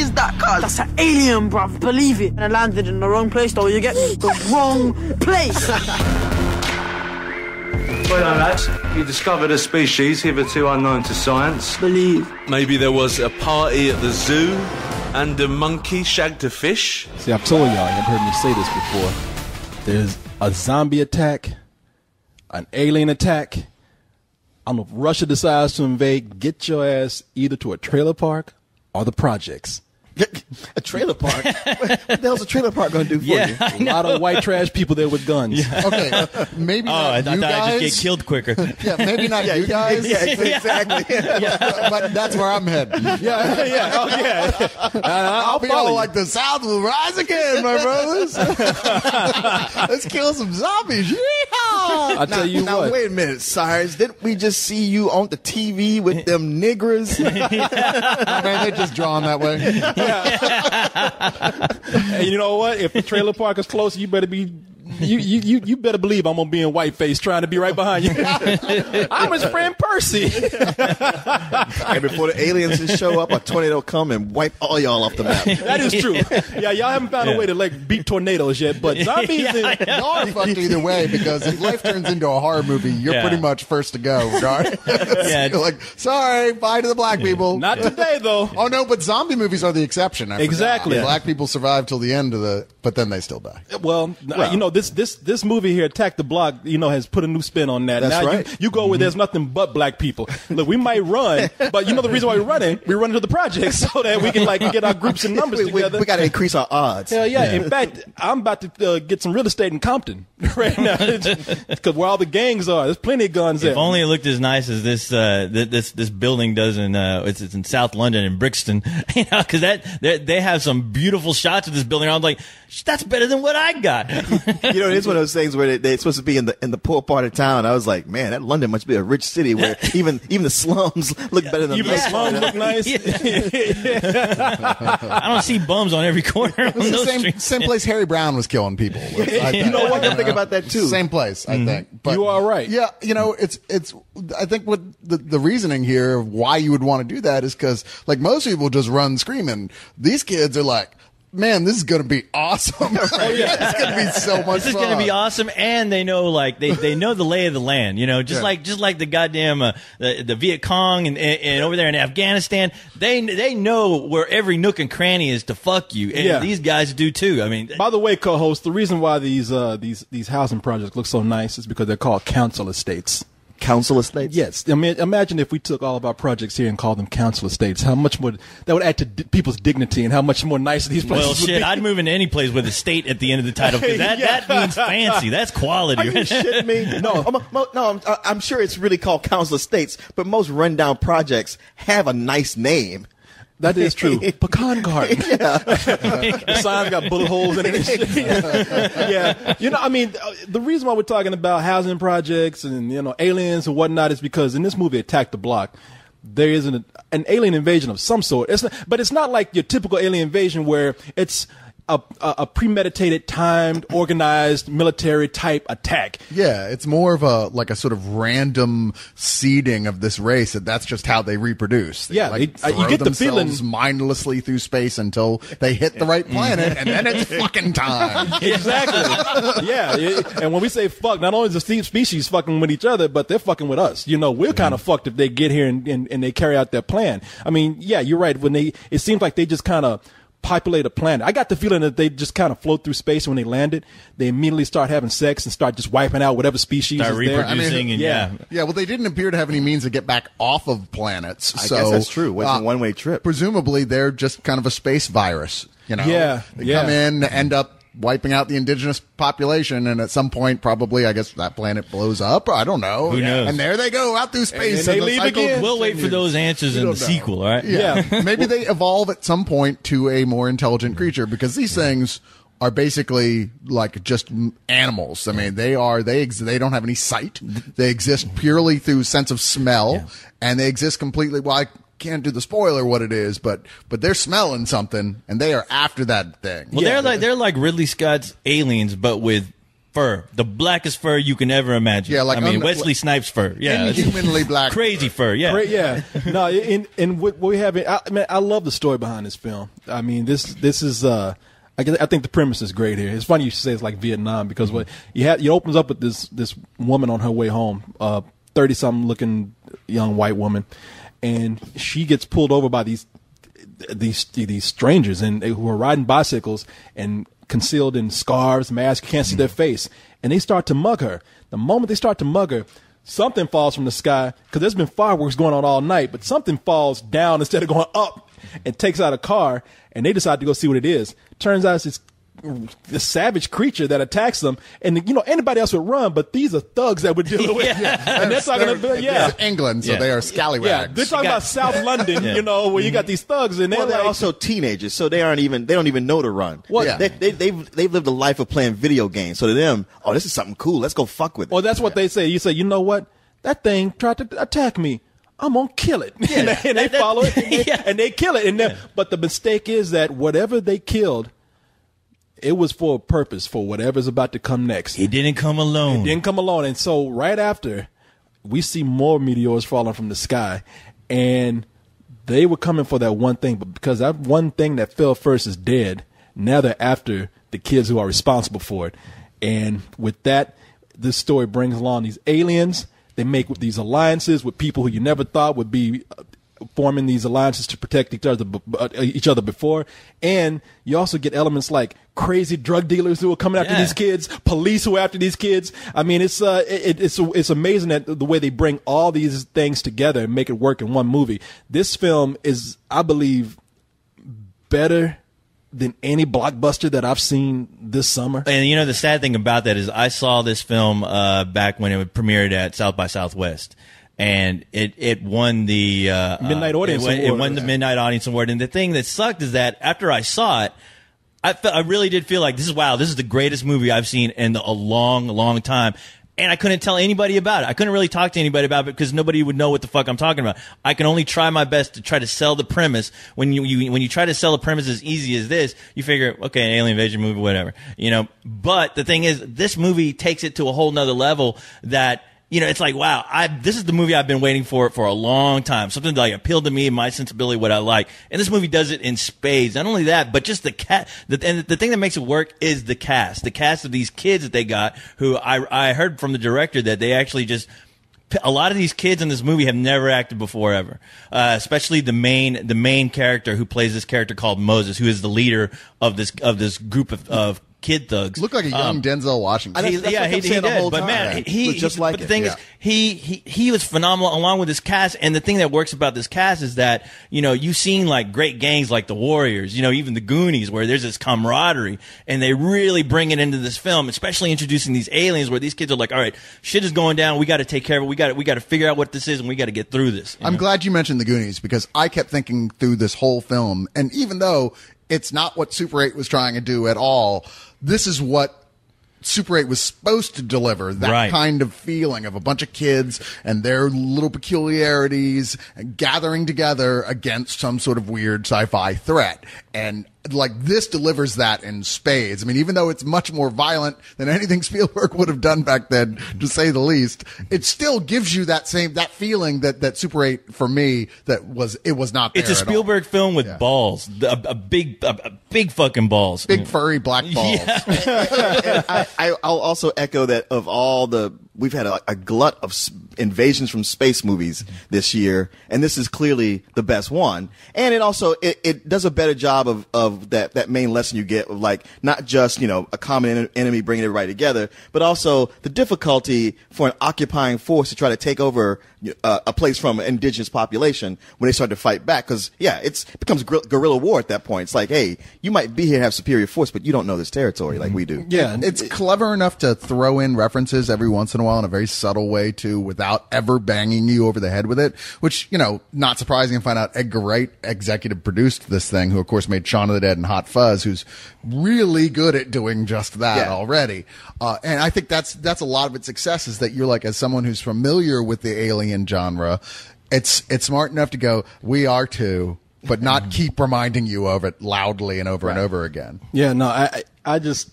is that, cuz? That's an alien, bruv. Believe it. And I landed in the wrong place, though. You get me? The wrong place. Well done, lads. You discovered a species hitherto unknown to science. Believe. Maybe there was a party at the zoo and a monkey shagged a fish. See, I've told y'all, you've heard me say this before. There's a zombie attack, an alien attack. I don't know if Russia decides to invade, get your ass either to a trailer park or the projects. A trailer park? What the hell's a trailer park going to do for you? A lot of white trash people there with guns. Yeah. Okay, maybe not I thought you guys. I'd just get killed quicker. Yeah, maybe not you guys. Yeah, exactly. But that's where I'm heading. I'll be all like, the South will rise again, my brothers. Let's kill some zombies. Yeehaw! I'll tell you now, what. wait a minute, Cyrus. Didn't we just see you on the TV with them niggers? Man, they just drawn that way. And you know what? If the trailer park is close, you better be. You better believe I'm gonna be in whiteface trying to be right behind you. I'm his friend Percy. And before the aliens show up, a tornado come and wipe all y'all off the map. That is true. Yeah, y'all haven't found a way to like beat tornadoes yet, but zombies. Y'all are fucked either way, because if life turns into a horror movie, you're pretty much first to go. Right? You're like, sorry, bye to the black people. Not today though. Oh no, but zombie movies are the exception. Exactly. Black people survive till the end of but then they still die. Well, you know, this movie here, Attack the Block, you know, has put a new spin on that. That's now right. You go where there's nothing but black people. Look, we might run, but you know the reason why we're running? We run to the projects so that we can like get our groups and numbers together. We got to increase our odds. Hell yeah. In fact, I'm about to get some real estate in Compton right now because where all the gangs are. There's plenty of guns there. If only it looked as nice as this building does in it's in South London in Brixton, you know, because they have some beautiful shots of this building. I was like, that's better than what I got. You know, it's one of those things where they're supposed to be in the poor part of town. I was like, man, that London must be a rich city where even the slums look better than even the slums look nice. I don't see bums on every corner. On those same place Harry Brown was killing people. You know what? I think about that too. Same place, I think. But you are right. Yeah, you know, it's. I think what the reasoning here of why you would want to do that is because, like, most people just run screaming. These kids are like, man, this is going to be awesome. It's going to be so much fun. This is going to be awesome, and they know, like, they know the lay of the land, you know, just like the goddamn the Viet Cong and over there in Afghanistan, they know where every nook and cranny is to fuck you, and these guys do too. I mean, by the way, co-host, the reason why these housing projects look so nice is because they're called council estates. Council estates? Yes. I mean, imagine if we took all of our projects here and called them council estates. How much more that would add to people's dignity, and how much more nicer these places would be. Well, shit, I'd move into any place with estate at the end of the title, because that means fancy. That's quality. Are you shitting me? No, I'm sure it's really called council estates, but most rundown projects have a nice name. That is true. Pecan garden. The sign's got bullet holes in it. Yeah. You know, I mean, the reason why we're talking about housing projects and, you know, aliens and whatnot is because in this movie, Attack the Block, there is an alien invasion of some sort. But it's not like your typical alien invasion where it's a premeditated, timed, organized military type attack. Yeah, it's more of a sort of random seeding of this race. That's just how they reproduce. They, you get the feeling mindlessly through space until they hit the right planet, and then it's fucking time. Exactly. Yeah, and when we say fuck, not only is the species fucking with each other, but they're fucking with us. You know, we're kind of fucked if they get here and they carry out their plan. I mean, yeah, you're right. It seems like they just kind of populate a planet. I got the feeling that they just kind of float through space. When they landed, they immediately start having sex and start just wiping out whatever species start is reproducing. there. And yeah. Well, they didn't appear to have any means to get back off of planets. I guess that's true. It wasn't a one-way trip. Presumably, they're just kind of a space virus. You know, they come in, end up wiping out the indigenous population, and at some point, probably, I guess that planet blows up. I don't know. Who knows? And there they go out through space, and they leave again. We'll wait for those answers in the sequel. All right? Yeah. Maybe they evolve at some point to a more intelligent creature, because these things are basically like just animals. I mean, they don't have any sight. They exist purely through sense of smell, and they exist completely. Well, I can't do the spoiler what it is, but they're smelling something, and they are after that thing. Well, they're like Ridley Scott's Aliens, but with fur, the blackest fur you can ever imagine. Yeah, like I mean, Wesley Snipes fur. Yeah, inhumanly black, crazy fur. Yeah, Great, yeah. No, in what we have, I love the story behind this film. I mean, this is. I think the premise is great here. It's funny you should say it's like Vietnam because what it opens up with this woman on her way home, 30-something looking young white woman, and she gets pulled over by these strangers and who are riding bicycles and concealed in scarves, masks, you can't see their face, and they start to mug her. The moment they start to mug her, something falls from the sky because there's been fireworks going on all night, but something falls down instead of going up and takes out a car, and they decide to go see what it is. Turns out it's this savage creature that attacks them, and anybody else would run, but these are thugs that would deal with. And they're talking about It's England, so they are scallywags. Yeah, they're talking about South London, where you got these thugs, and they're also teenagers, so they don't even know to run. Well, they've lived a life of playing video games, so to them, oh, this is something cool. Let's go fuck with it. Well, that's what they say. You say, you know what? That thing tried to attack me. I'm gonna kill it, and they follow it, and they kill it. But the mistake is that whatever they killed, it was for a purpose, for whatever's about to come next. He didn't come alone. And so right after, we see more meteors falling from the sky, and they were coming for that one thing, but because that one thing that fell first is dead, now they're after the kids who are responsible for it. And with that, this story brings along these aliens. They make these alliances with people who you never thought would be forming these alliances to protect each other before. And you also get elements like crazy drug dealers who are coming after these kids, police who are after these kids. I mean, it's amazing that the way they bring all these things together and make it work in one movie. This film is, I believe, better than any blockbuster that I've seen this summer. And the sad thing about that is I saw this film back when it premiered at South by Southwest. And it won the Midnight Audience Award. It won the Midnight Audience Award. And the thing that sucked is that after I saw it, I really did feel like this is the greatest movie I've seen in a long, long time. And I couldn't tell anybody about it. I couldn't really talk to anybody about it because nobody would know what the fuck I'm talking about. I can only try my best to try to sell the premise. When you try to sell a premise as easy as this, you figure, okay, an alien invasion movie, whatever. But the thing is, this movie takes it to a whole nother level that, it's like, wow, this is the movie I've been waiting for a long time. Something that appealed to me and my sensibility, what I like. And this movie does it in spades. Not only that, but just the thing that makes it work is the cast. The cast of these kids that they got, who I heard from the director that they actually a lot of these kids in this movie have never acted before ever. Especially the main character who plays this character called Moses, who is the leader of this group of kid thugs. Look like a young Denzel Washington. He did. But man, he just like but the thing is, he was phenomenal along with his cast. And the thing that works about this cast is that you've seen like great gangs like the Warriors, even the Goonies, where there's this camaraderie, and they really bring it into this film, especially introducing these aliens, where these kids are like, all right, shit is going down. We got to take care of it. We got to figure out what this is, and we got to get through this. I'm glad you mentioned the Goonies because I kept thinking through this whole film, and even though it's not what Super 8 was trying to do at all, this is what Super 8 was supposed to deliver, that kind of feeling of a bunch of kids and their little peculiarities gathering together against some sort of weird sci-fi threat. And like this delivers that in spades. I mean, even though it's much more violent than anything Spielberg would have done back then, to say the least, it still gives you that feeling that Super 8 for me it was not there. It's a Spielberg film with balls, a big fucking balls, big furry black balls. Yeah. I'll also echo that of all we've had a glut of invasions from space movies this year, and this is clearly the best one. And it also it does a better job of that main lesson you get of like not just a common enemy bringing everybody together, but also the difficulty for an occupying force to try to take over a place from an indigenous population when they start to fight back. Because it becomes guerrilla war at that point. It's like, hey, you might be here and have superior force, but you don't know this territory like we do. Yeah, it's clever enough to throw in references every once in a while in a very subtle way too, without ever banging you over the head with it, which, not surprising to find out Edgar Wright executive produced this thing, who of course made Shaun of the Dead and Hot Fuzz, who's really good at doing just that already. And I think that's a lot of its success, is that you're like, as someone who's familiar with the alien genre, it's smart enough to go, we are too, but not keep reminding you of it loudly and over and over again. Yeah, no, I just,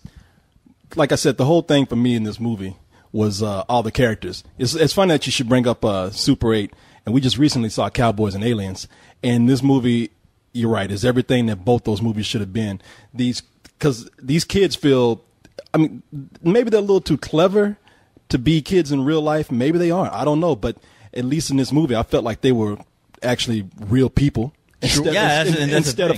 like I said, the whole thing for me in this movie was all the characters. It's funny that you should bring up Super 8, and we just recently saw Cowboys and Aliens. And this movie, you're right, is everything that both those movies should have been. Because these kids feel, I mean, maybe they're a little too clever to be kids in real life. Maybe they aren't. I don't know. But at least in this movie, I felt like they were actually real people. Instead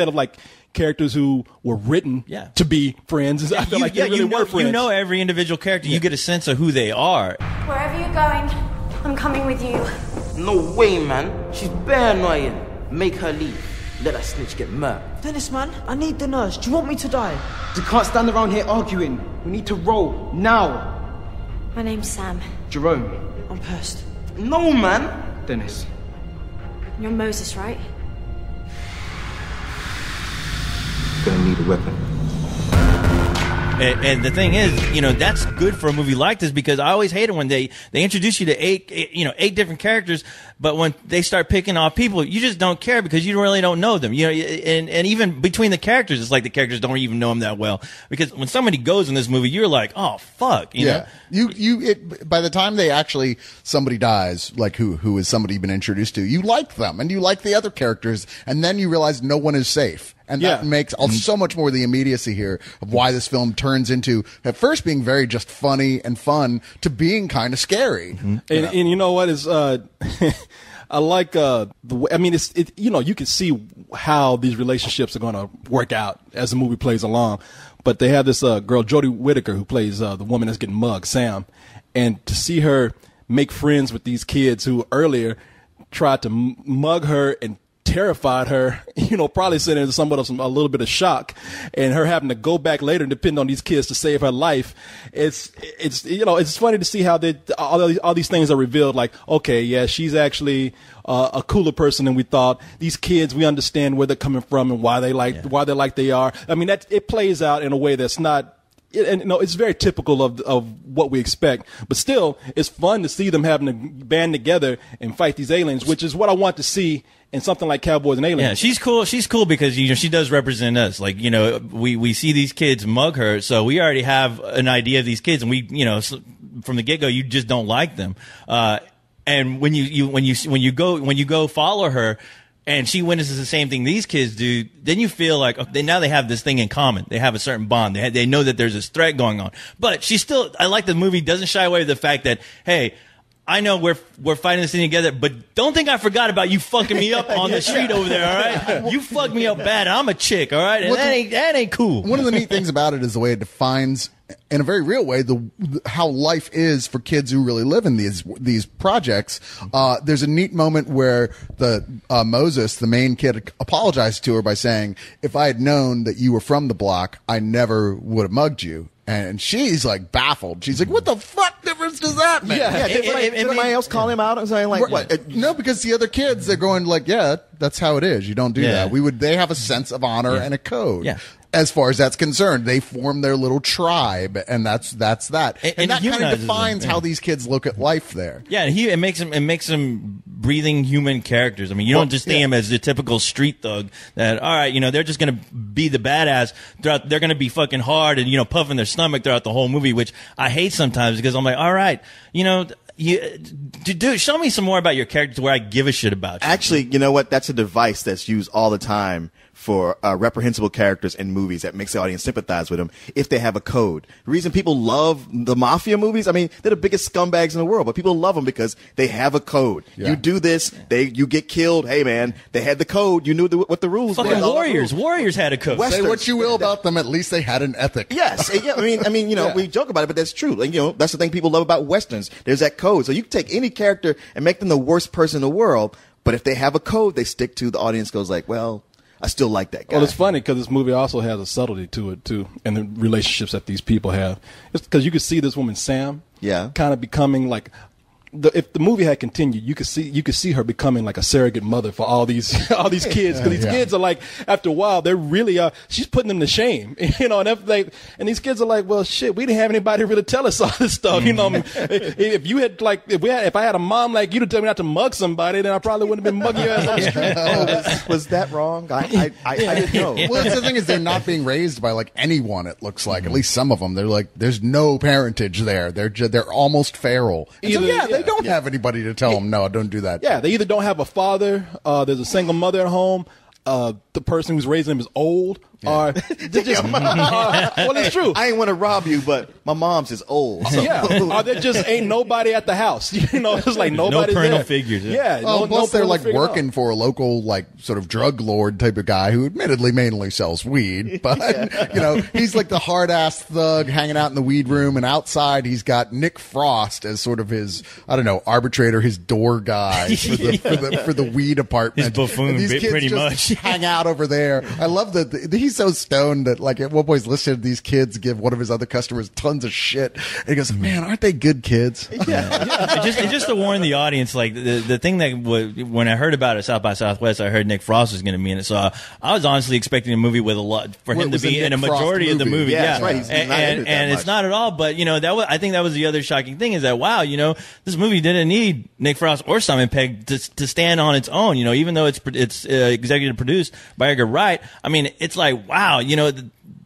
of like characters who were written to be friends. I feel like they really were friends. You know every individual character. You get a sense of who they are. Wherever you're going, I'm coming with you. No way, man. She's bare annoying. Make her leave. Let that snitch get murked. Dennis, man, I need the nurse. Do you want me to die? You can't stand around here arguing. We need to roll now. My name's Sam. Jerome. I'm pissed. No, man. Dennis. You're Moses, right? Gonna need a weapon. And the thing is, that's good for a movie like this, because I always hate it when they introduce you to eight different characters, but when they start picking off people, you just don't care because you really don't know them. And even between the characters, it's like the characters don't even know them that well, because when somebody goes in this movie, you're like, oh fuck, you know? By the time somebody dies, like who is somebody you've been introduced to, you like them and you like the other characters, and then you realize no one is safe. And that makes so much more the immediacy here of why this film turns into, at first being very just funny and fun, to being kind of scary. Mm-hmm. And you know what is, I like the way, I mean, you can see how these relationships are going to work out as the movie plays along. But they have this girl, Jodie Whittaker, who plays the woman that's getting mugged, Sam. And to see her make friends with these kids who earlier tried to mug her and terrified her, probably sent her into a little bit of shock, and her having to go back later and depend on these kids to save her life. It's funny to see how all these things are revealed. Like, okay, yeah, she's actually a cooler person than we thought. These kids, we understand where they're coming from and why they're like they are. I mean, it plays out in a way that's not. It's very typical of what we expect, but still, it's fun to see them having to band together and fight these aliens, which is what I want to see in something like Cowboys and Aliens. Yeah, she's cool. She's cool because she does represent us. Like, we see these kids mug her, so we already have an idea of these kids, and we, from the get go, you just don't like them. And when you go follow her, and she witnesses the same thing these kids do, then you feel like now they have this thing in common. They have a certain bond. They know that there's this threat going on. But I like the movie doesn't shy away from the fact that, hey, I know we're fighting this thing together, but don't think I forgot about you fucking me up on the street over there, all right? You fucked me up bad, and I'm a chick, all right? And that ain't cool. One of the neat things about it is the way it defines, in a very real way, how life is for kids who really live in these projects. There's a neat moment where Moses, the main kid, apologized to her by saying, "If I had known that you were from the block, I never would have mugged you." And she's like baffled. She's like, "What the fuck difference does that make?" Did anybody else call him out and saying like, "What?" No, because the other kids, they're going like, "Yeah, that's how it is. You don't do that." They have a sense of honor and a code. Yeah. As far as that's concerned, they form their little tribe, and that's that. And that kind of defines how these kids look at life there. Yeah, it makes them breathing human characters. I mean, you don't just see them as the typical street thug that, all right, they're just going to be the badass throughout. They're going to be fucking hard and puffing their stomach throughout the whole movie, which I hate sometimes because I'm like, all right, dude, show me some more about your characters where I give a shit about you. Actually, you know what? That's a device that's used all the time for reprehensible characters in movies that makes the audience sympathize with them if they have a code. The reason people love the mafia movies, I mean, they're the biggest scumbags in the world, but people love them because they have a code. Yeah. You do this, you get killed. Hey, man, they had the code. You knew what the rules were. Fucking Warriors had a code. Say what you will about them, at least they had an ethic. Yes. Yeah, I mean, we joke about it, but that's true. Like, that's the thing people love about Westerns. There's that code. So you can take any character and make them the worst person in the world, but if they have a code, they stick to, the audience goes like, well, I still like that guy. Well, it's funny because this movie also has a subtlety to it too, and the relationships that these people have. It's because you could see this woman Sam, kind of becoming like if the movie had continued, you could see her becoming like a surrogate mother for all these kids, because these kids are like, after a while, they're really she's putting them to shame, and these kids are like, well, shit, we didn't have anybody really tell us all this stuff, if you had if I had a mom like you to tell me not to mug somebody, then I probably wouldn't have been mugging your ass on the street. Was that wrong? I didn't know. Well, the thing is, they're not being raised by like anyone. It looks like, at least some of them, they're like, there's no parentage there. They're almost feral. And so, they don't have anybody to tell them, no, don't do that. Yeah, they either don't have a father, there's a single mother at home, the person who's raising them is old, or they just, well, it's true. I ain't want to rob you, but my mom's is old. So. Or there just ain't nobody at the house. It's like nobody's no parental there. figures. Yeah. Plus they're like working for a local like sort of drug lord type of guy who admittedly mainly sells weed, but he's like the hard ass thug hanging out in the weed room, and outside he's got Nick Frost as sort of his, I don't know, arbitrator, his door guy for the weed apartment. His buffoon, and these kids pretty just much. hang out over there. I love that he's so stoned that like at one point he's listening to these kids give one of his other customers tons of shit, and he goes, man, aren't they good kids? Just to warn the audience, like the thing that when I heard about it at South by Southwest, I heard Nick Frost was going to be in it, so I was honestly expecting a movie with a lot for him to be in a majority of the movie. Yeah, that's right. He's and it's not at all. But I think that was the other shocking thing, is that wow, this movie didn't need Nick Frost or Simon Pegg to stand on its own. Even though it's executive produced by Edgar Wright. I mean, it's like wow,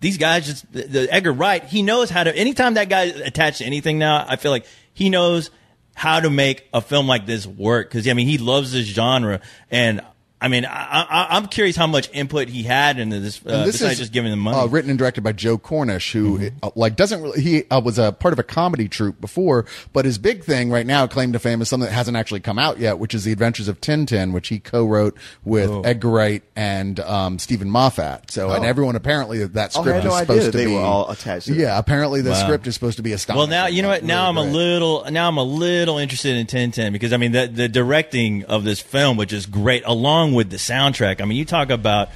these guys the Edgar Wright, he knows how to. Anytime that guy attached to anything now, I feel like he knows how to make a film like this work, because he loves this genre, and I'm curious how much input he had into this, besides just giving them money. Written and directed by Joe Cornish, who doesn't really, he was a part of a comedy troupe before, but his big thing right now, claim to fame, is something that hasn't actually come out yet, which is The Adventures of Tintin, which he co-wrote with Edgar Wright and Stephen Moffat. So, and everyone apparently that script is supposed to be. They were all attached to it. Yeah, apparently the script is supposed to be astonishing. Well, now you know what? Now I'm a little interested in Tintin, because the directing of this film, which is great, along with the soundtrack. You talk about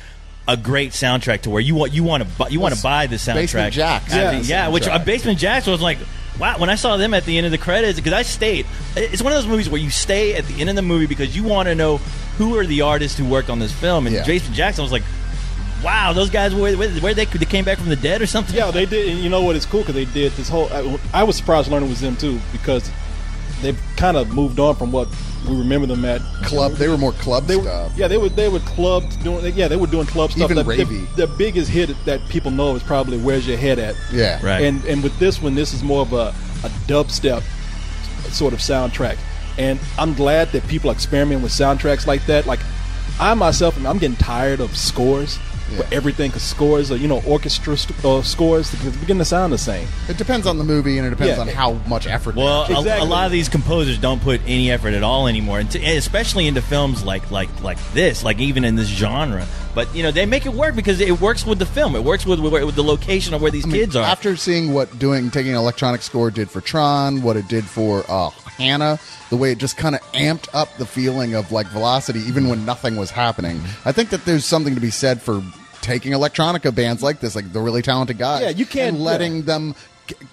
a great soundtrack to where you want to buy the soundtrack. Basement Jacks, which Basement Jacks was like, wow. When I saw them at the end of the credits, because I stayed. It's one of those movies where you stay at the end of the movie because you want to know who are the artists who worked on this film. And Basement Jacks, I was like, wow, those guys where they came back from the dead or something. Yeah, they did. And you know what? It's cool because they did this whole. I was surprised learning it was them too, because they've kind of moved on from what we remember them at club. They were more club stuff. Yeah, they were club doing. Yeah, they were doing club stuff. Even ravey. The biggest hit that people know is probably "Where's Your Head At." Yeah, right. And with this one, this is more of a dubstep sort of soundtrack. And I'm glad that people are experimenting with soundtracks like that. Like I myself, I'm getting tired of scores. For everything, because scores are, orchestra scores, because they begin to sound the same. It depends on the movie, and it depends on how much effort. Well, a lot of these composers don't put any effort at all anymore, and especially into films like this, like even in this genre. But they make it work because it works with the film. It works with the location of where these kids are. After seeing what taking an electronic score did for Tron, what it did for Hannah, the way it just kind of amped up the feeling of like velocity, even when nothing was happening. I think that there's something to be said for taking electronica bands like this, like the really talented guys. Yeah, you can't and letting them,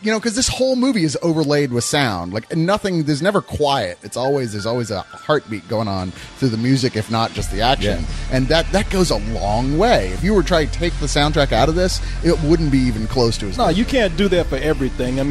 because this whole movie is overlaid with sound. Like nothing, there's never quiet. There's always a heartbeat going on through the music, if not just the action. Yeah. And that goes a long way. If you were trying to take the soundtrack out of this, it wouldn't be even close to as No, good. you can't do that for everything. The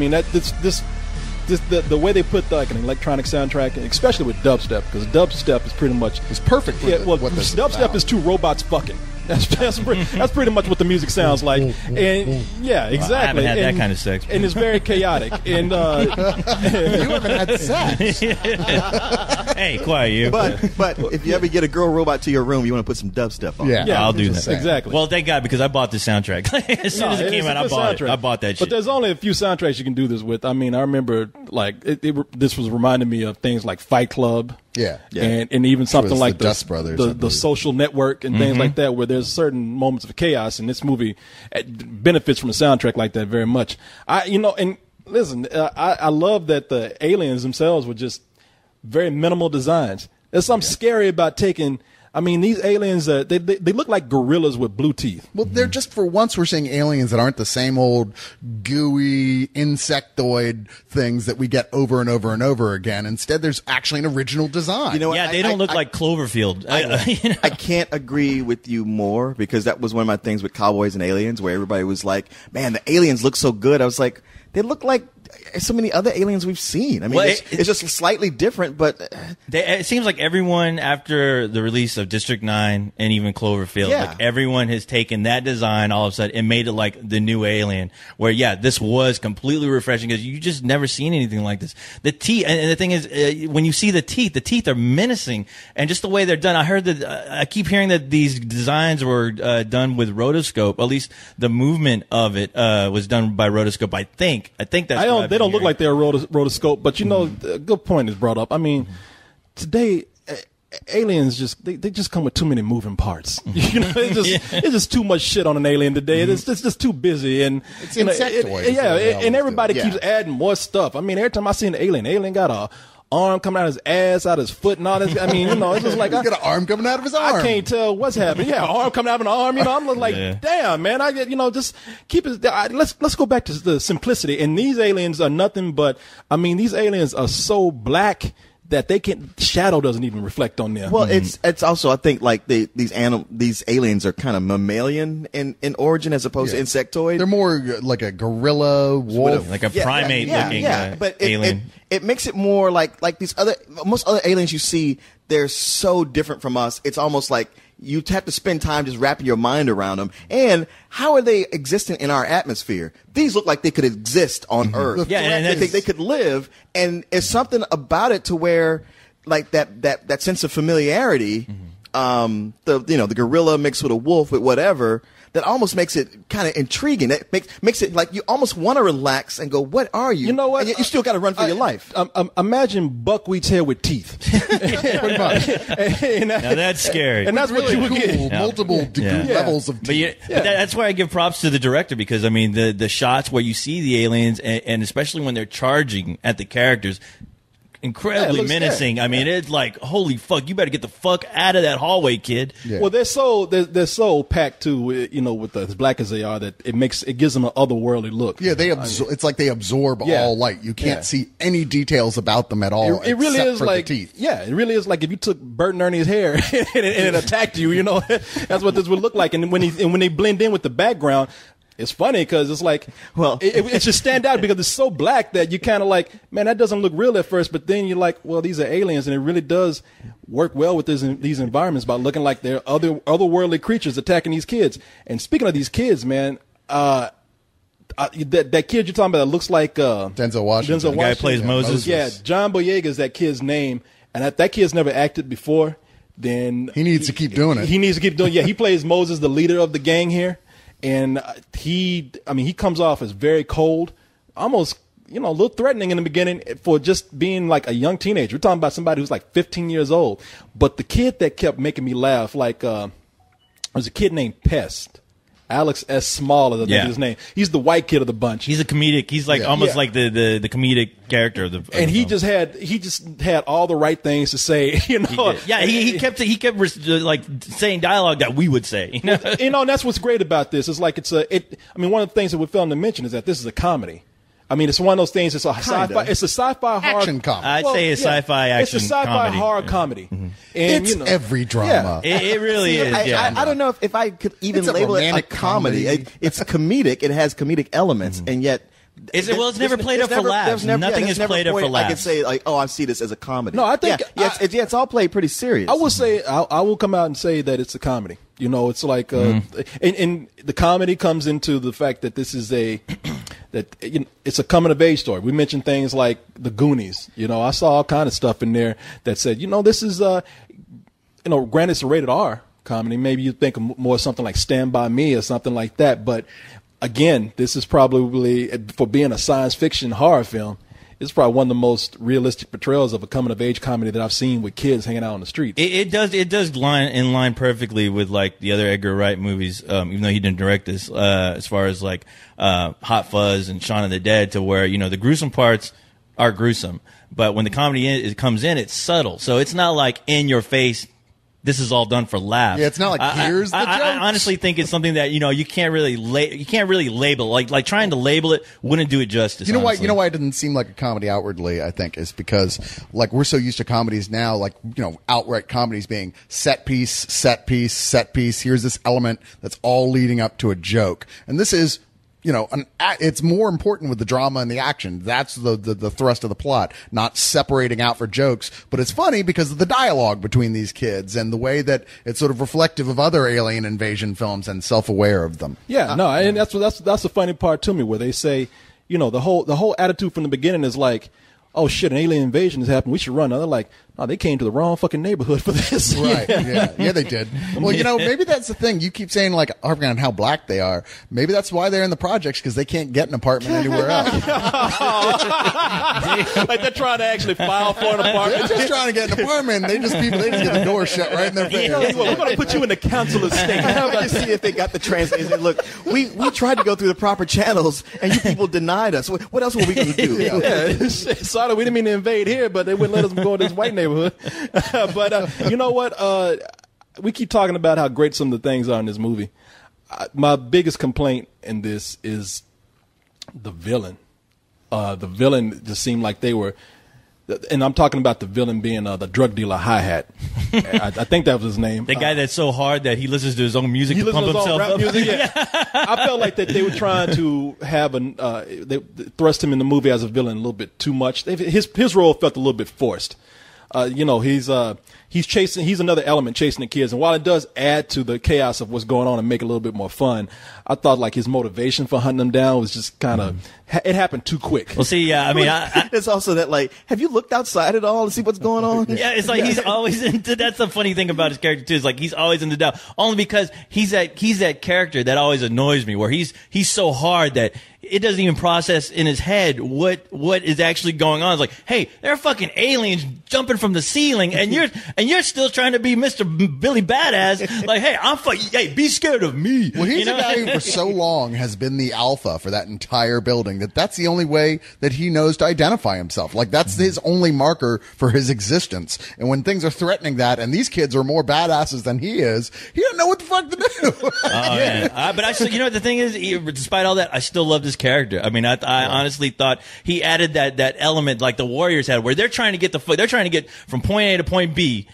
way they put an electronic soundtrack, and especially with dubstep, because dubstep is pretty much it's perfect. Dubstep is two robots fucking. That's pretty much what the music sounds like. And yeah, exactly. I haven't had that kind of sex. And it's very chaotic. And you haven't had sex. Hey, quiet you. But if you ever get a girl robot to your room, you want to put some dubstep on. Yeah, I'll do that. Exactly. Well, thank God, because I bought the soundtrack. As soon as it came out, I bought it. I bought that shit. But there's only a few soundtracks you can do this with. I remember this was reminding me of things like Fight Club. Yeah. And even something like the Dust Brothers, the Social Network and things like that, where there's certain moments of chaos, and this movie benefits from a soundtrack like that very much. And listen, I love that the aliens themselves were just very minimal designs. There's something scary about taking I mean, these aliens, they look like gorillas with blue teeth. Well, they're just, for once, we're seeing aliens that aren't the same old gooey insectoid things that we get over and over and over again. Instead, there's actually an original design. You know what? Yeah, they don't look like Cloverfield. You know? I can't agree with you more, because that was one of my things with Cowboys and Aliens, where everybody was like, man, the aliens look so good. I was like, they look like so many other aliens we've seen. I mean, it's just slightly different, but it seems like everyone, after the release of District 9 and even Cloverfield, like everyone has taken that design all of a sudden and made it like the new Alien, where this was completely refreshing, because you just never seen anything like this. The teeth, and the thing is, when you see the teeth are menacing, and just the way they're done. I heard that I keep hearing that these designs were done with rotoscope. At least the movement of it was done by rotoscope. I think that's. They don't look like they're rotoscope, but a good point is brought up. I mean, today aliens they just come with too many moving parts. You know, it's just too much shit on an alien today. It's just too busy, and it's insectoid. And everybody keeps adding more stuff. I mean, every time I see an alien got a arm coming out of his ass, out of his foot, and all this. I mean, it's just like he's got an arm coming out of his arm. I can't tell what's happening. Yeah, arm coming out of an arm. I'm looking like, damn, man. I get, just keep it. Let's go back to the simplicity. And these aliens are nothing but. I mean, these aliens are so black that shadow doesn't even reflect on them. Well, it's also, I think, like these aliens are kind of mammalian in origin, as opposed to insectoid. They're more like a gorilla, wolf, like a primate looking but alien. It makes it more like these most other aliens you see. They're so different from us. It's almost like you have to spend time just wrapping your mind around them. And how are they existing in our atmosphere? These look like they could exist on Earth. Yeah, and they could live. And it's something about it to where, like, that sense of familiarity, the gorilla mixed with a wolf with whatever, that almost makes it kind of intriguing. That makes it like you almost want to relax and go, what are you? You know what? And yet you still got to run for your life. Imagine buckwheat's hair with teeth. Pretty much. Now that's scary. And that's really what you would get. Multiple levels of teeth. But that's why I give props to the director, because, I mean, the shots where you see the aliens, and especially when they're charging at the characters, incredibly menacing. Scary. I mean, it's like, holy fuck, you better get the fuck out of that hallway, kid. Yeah. Well, they're so packed too, with as black as they are, that it gives them an otherworldly look. Yeah, it's like they absorb all light. You can't see any details about them at all. It really is like the teeth. Yeah, it really is like if you took Bert and Ernie's hair and it attacked you. That's what this would look like. And when they blend in with the background. It's funny because it's like, it should stand out because it's so black that you kind of like, man, that doesn't look real at first, but then you're like, well, these are aliens, and it really does work well with these environments by looking like they're otherworldly creatures attacking these kids. And speaking of these kids, man, that kid you're talking about that looks like Denzel Washington. The guy who plays Moses. Yeah, John Boyega is that kid's name, and that kid's never acted before. Then he needs to keep doing it. He needs to keep doing. Yeah, he plays Moses, the leader of the gang here. And he comes off as very cold, almost, a little threatening in the beginning for just being like a young teenager. We're talking about somebody who's like 15 years old. But the kid that kept making me laugh, like, was a kid named Pest. Alex S. Small is his name. He's the white kid of the bunch. He's a comedic. He's like almost like the comedic character of the. And he just had all the right things to say. He kept like saying dialogue that we would say. And that's what's great about this. It's like one of the things that we failed to mention is that this is a comedy. I mean, it's one of those things. It's a sci-fi. It's a sci-fi horror action comedy. I'd say a sci-fi action. It's a sci-fi comedy. horror comedy. Mm-hmm. And it's every drama. It really is. I don't know if I could even label it a comedy. It's comedic. It has comedic elements, and yet. It's never played up for laughs. Nothing is played up for laughs. I could say like, I see this as a comedy. No, I think it's all played pretty serious. I will say I will come out and say that it's a comedy. It's like and the comedy comes into the fact that this is it's a coming of age story. We mentioned things like the Goonies. I saw all kind of stuff in there that said, this is granted it's a rated R comedy. Maybe you think of more something like Stand By Me or something like that, but again, this is probably, for being a science fiction horror film, it's probably one of the most realistic portrayals of a coming-of-age comedy that I've seen with kids hanging out on the streets. It does line perfectly with like the other Edgar Wright movies, even though he didn't direct this. As far as like Hot Fuzz and Shaun of the Dead, to where the gruesome parts are gruesome, but when the comedy comes in, it's subtle. So it's not like in your face this is all done for laughs. Yeah, it's not like, here's the I jokes. honestly think it's something that you can't really label. Like trying to label it wouldn't do it justice. You know honestly. why it doesn't seem like a comedy outwardly, I think, is because like we're so used to comedies now, like, outright comedies being set piece, set piece, set piece. Here's this element that's all leading up to a joke. And this is, it's more important with the drama and the action. That's the thrust of the plot, not separating out for jokes. But it's funny because of the dialogue between these kids and the way that it's sort of reflective of other alien invasion films and self-aware of them. Yeah, no, and that's the funny part to me, where they say, the whole attitude from the beginning is like, oh shit, an alien invasion has happened, we should run. And they're like, no, they came to the wrong fucking neighborhood for this. Right. Yeah, they did. Well, maybe that's the thing. You keep saying, like, harping on how black they are. Maybe that's why they're in the projects, because they can't get an apartment anywhere else. Like they're trying to actually file for an apartment. They're just trying to get an apartment. They just get the door shut right in their face. We're going to put you in the council estate. How about to see if they got the translation? Look, we tried to go through the proper channels, and you people denied us. What else were we going to do? Yeah, sorry, we didn't mean to invade here, but they wouldn't let us go to this white neighborhood. But you know what? We keep talking about how great some of the things are in this movie. My biggest complaint in this is the villain. The villain just seemed like they were, and I'm talking about the villain being the drug dealer Hi-Hat. I think that was his name. The guy that's so hard that he listens to his own music he to pump listens to his own himself rap up. music. Yeah. I felt like that they were trying to have they thrust him in the movie as a villain a little bit too much. His role felt a little bit forced. He's another element chasing the kids, and while it does add to the chaos of what's going on and make it a little bit more fun, I thought like his motivation for hunting them down was just kind of it happened too quick. Well, see, I mean, it's also that, like, have you looked outside at all to see what's going on? Yeah, it's like he's always into. That's the funny thing about his character too. Is like he's always in the doubt, only because he's that character that always annoys me, where he's so hard that it doesn't even process in his head what is actually going on. It's like, hey, there are fucking aliens jumping from the ceiling, and you're still trying to be Mr. Billy Badass. Like, hey, hey, be scared of me. Well, he's a guy who for so long has been the alpha for that entire building that's the only way that he knows to identify himself. Like, that's his only marker for his existence. And when things are threatening that, and these kids are more badasses than he is, he doesn't know what the fuck to do. Man. But actually, you know what the thing is? Despite all that, I still love this character. I mean, I honestly thought he added that element like the Warriors had, where they're trying to get from point A to point B.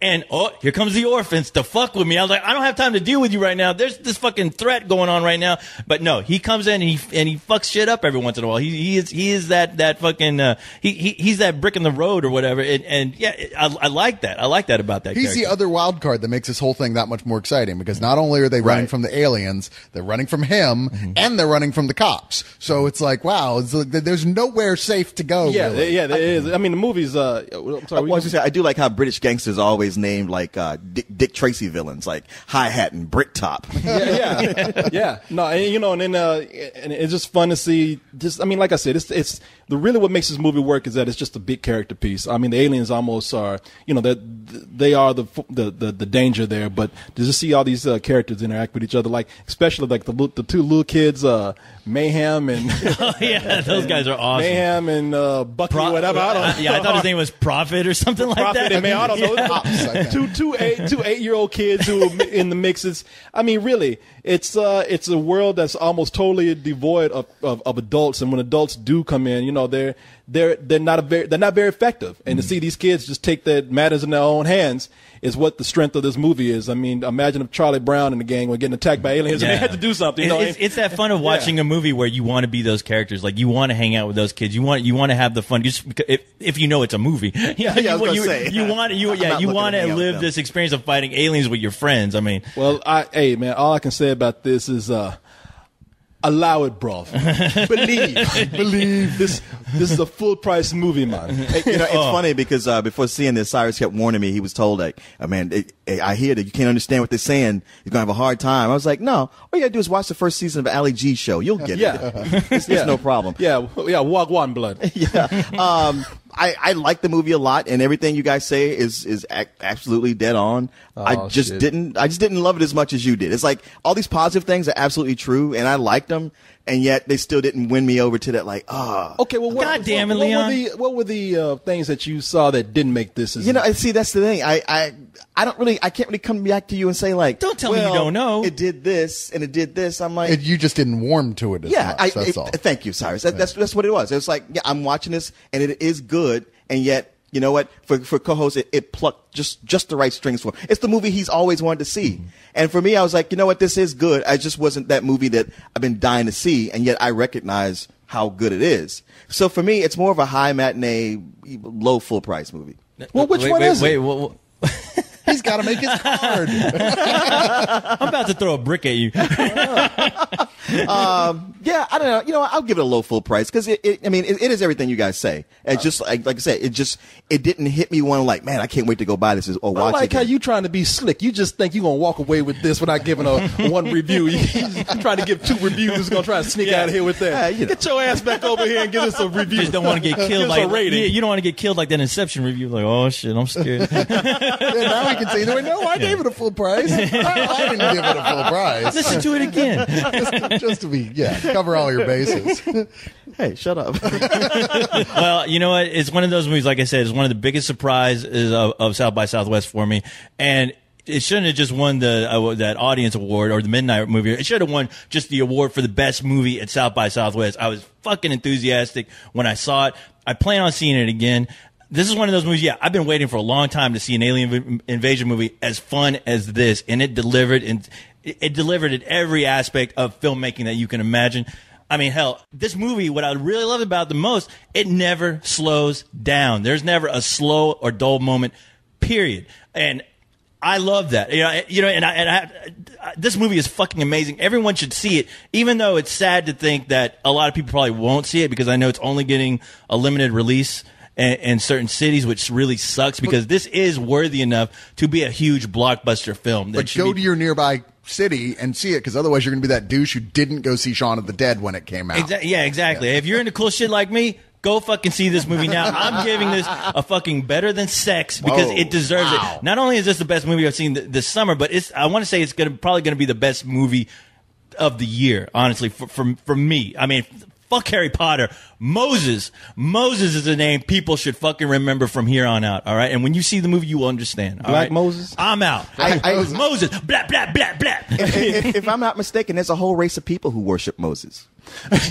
And, here comes the orphans to fuck with me. I was like, I don't have time to deal with you right now. There's this fucking threat going on right now. But no, he comes in and he fucks shit up every once in a while. He is that fucking, he's that brick in the road or whatever. And yeah, I like that. I like that about that He's character. the other wild card that makes this whole thing that much more exciting, because not only are they running from the aliens, they're running from him, and they're running from the cops. So it's like, wow, there's nowhere safe to go. Yeah, really. yeah, there is. I mean, the movie's. I'm sorry. I do like how British gangsters are always named like Dick Tracy villains, like Hi-Hat and Bricktop. Yeah. No, and then and it's just fun to see. Just, I mean, like I said, it's really what makes this movie work is that it's just a big character piece. I mean, the aliens almost are, they are the danger there, but to just see all these characters interact with each other, like especially like the two little kids, Mayhem and those guys are awesome. Mayhem and Bucky, whatever. I don't know. I thought his name was Prophet or something like Prophet that. And I don't know. Two 8-year-old kids who are in the mixes. I mean, really, it's a world that's almost totally devoid of adults, and when adults do come in, they're not very effective. And to see these kids just take their matters in their own hands is what the strength of this movie is. I mean, imagine if Charlie Brown and the gang were getting attacked by aliens and they had to do something. It's that fun of watching a movie where you want to be those characters. Like, you want to hang out with those kids. You want to have the fun. Just if you know it's a movie. You want to live this experience of fighting aliens with your friends. I mean, well, hey man, all I can say about this is allow it, bro. Believe this is a full price movie, man. It's funny because before seeing this, Cyrus kept warning me. He was told, like, oh, man, I hear that you can't understand what they're saying. You're gonna have a hard time. I was like, no, all you gotta do is watch the first season of Ali G's show. You'll get it. It's no problem. Yeah, walk one blood. I like the movie a lot, and everything you guys say is absolutely dead on. I just didn't love it as much as you did. It's like all these positive things are absolutely true, and I liked them, and yet they still didn't win me over to that. Like, okay, well, God damn it, Leon. What were the things that you saw that didn't make this? You know, see, that's the thing. I can't really come back to you and say like, don't tell me you don't know. It did this and it did this. I'm like, you just didn't warm to it as much. That's all. Thank you, Cyrus. That's what it was. It was like, yeah, I'm watching this and it is good, and yet, you know what? For co-host, it plucked just the right strings for him. It's the movie he's always wanted to see. Mm-hmm. And for me, I was like, you know what? This is good. I just wasn't that movie that I've been dying to see, and yet I recognize how good it is. So for me, it's more of a high matinee, low full price movie. Well, which one is it? Wait. He's got to make his card. I'm about to throw a brick at you. Yeah, I don't know. You know, I'll give it a low full price because it is everything you guys say. And just like I said, it didn't hit me like, man, I can't wait to go buy this or watch it. I like how you trying to be slick. You just think you're going to walk away with this without giving one review. You're trying to give 2 reviews, going to try to sneak out of here with that. Get your ass back over here and give us a review. You just don't want to get killed like you don't want to get killed like that Inception review. Like, oh shit, I'm scared. Now we can say, no, I gave it a full price. I didn't give it a full price. Listen to it again. just to cover all your bases. Hey, shut up. Well, you know what? It's one of those movies, like I said, it's one of the biggest surprises of South by Southwest for me. And it shouldn't have just won that audience award or the Midnight movie. It should have won just the award for the best movie at South by Southwest. I was fucking enthusiastic when I saw it. I plan on seeing it again. This is one of those movies, I've been waiting for a long time to see an alien invasion movie as fun as this, and it delivered, and it delivered in every aspect of filmmaking that you can imagine. I mean, hell, this movie, what I really love about it the most, it never slows down. There's never a slow or dull moment, period. And I love that. This movie is fucking amazing. Everyone should see it, even though it's sad to think that a lot of people probably won't see it because I know it's only getting a limited release in certain cities, which really sucks because this is worthy enough to be a huge blockbuster film. But go to your nearby city and see it, because otherwise you're going to be that douche who didn't go see Shaun of the Dead when it came out. Exactly. If you're into cool shit like me, go fucking see this movie now. I'm giving this a fucking better than sex because it deserves it. Not only is this the best movie I've seen this summer, but I want to say it's probably going to be the best movie of the year, honestly, for me. I mean, fuck Harry Potter. Moses is a name people should fucking remember from here on out, all right? And when you see the movie, you will understand. All Black right? Moses? I'm out. Moses. Blah, blah, blah, blah. If I'm not mistaken, there's a whole race of people who worship Moses.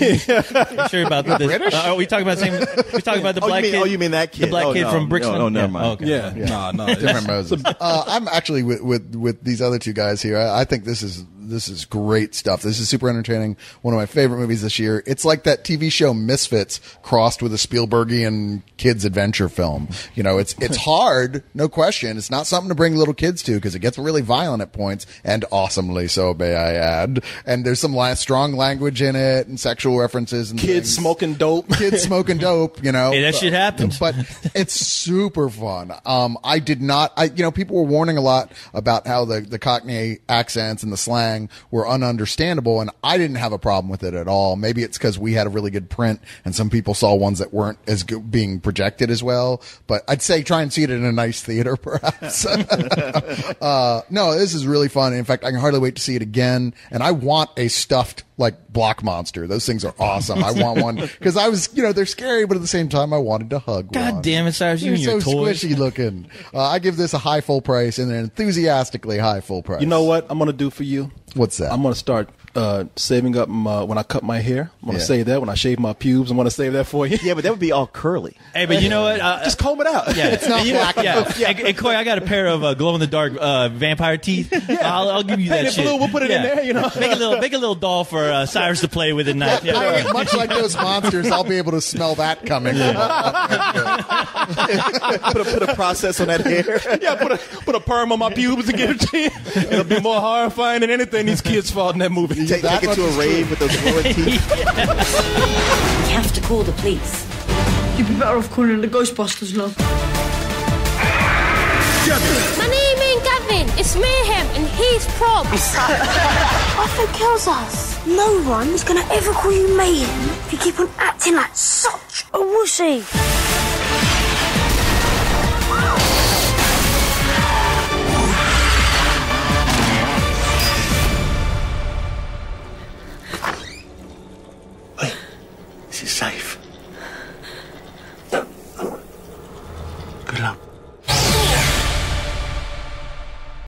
You sure about this? British? Are we talking about the same? We talking about the black kid? Oh, you mean that kid? The black kid from Brixton? No, never mind. Oh, okay. Yeah. No. Different Moses. I'm actually with these other two guys here. I think this is great stuff. This is super entertaining. One of my favorite movies this year. It's like that TV show Misfits crossed with a Spielbergian kids adventure film. You know, it's hard, no question. It's not something to bring little kids to because it gets really violent at points, and awesomely so, may I add. And there's some strong language in it and sexual references and kids smoking dope. You know. Hey, that shit happens. But it's super fun. People were warning a lot about how the Cockney accents and the slang were ununderstandable, and I didn't have a problem with it at all. Maybe it's because we had a really good print and some people saw ones that weren't as good being projected as well. But I'd say try and see it in a nice theater, perhaps. No, this is really fun. In fact, I can hardly wait to see it again. And I want a stuffed block monster. Those things are awesome. I want one because I was, they're scary, but at the same time, I wanted to hug one. God damn it, Cyrus, you and so your toys. Squishy looking. I give this a high full price and an enthusiastically high full price. You know what I'm going to do for you? What's that? I'm going to start saving up when I cut my hair. I'm going to save that. When I shave my pubes, I'm going to save that for you. Yeah, but that would be all curly. Hey, but you know what? Just comb it out. Yeah, it's not black enough. And Coy, I got a pair of glow-in-the-dark vampire teeth. I'll give you that Paint it shit. blue, we'll put it in there, Make a little doll for Cyrus to play with at night. Yeah. Much like those monsters, I'll be able to smell that coming. put a process on that hair. Yeah, put a perm on my pubes and get it to you. It'll be more horrifying than anything these kids fought in that movie. Take it to a rave with those glowing teeth. We have to call the police. You'd be better off calling the Ghostbusters, love. My name ain't Gavin, it's Mayhem, and he's Prob. Arthur kills us. No one's gonna ever call you Mayhem if you keep on acting like such a wussy. Is it safe? Good luck.